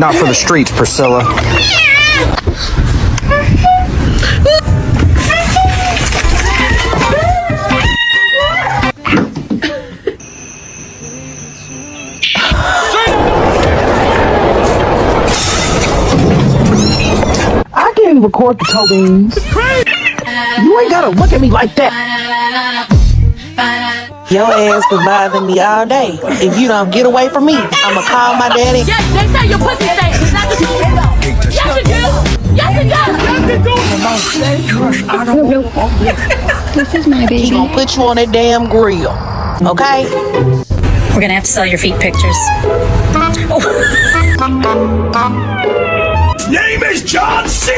Not for the streets, Priscilla. I can record the toe beans. You ain't gotta look at me like that. Your ass been bothering me all day. If you don't get away from me, I'ma call my daddy. Yes, they say your pussy stinks. It's not the truth. Yes, it do. Yes, it does. I don't know. This is my baby. He gonna put you on that damn grill. Okay? We're gonna have to sell your feet pictures. Name is John C.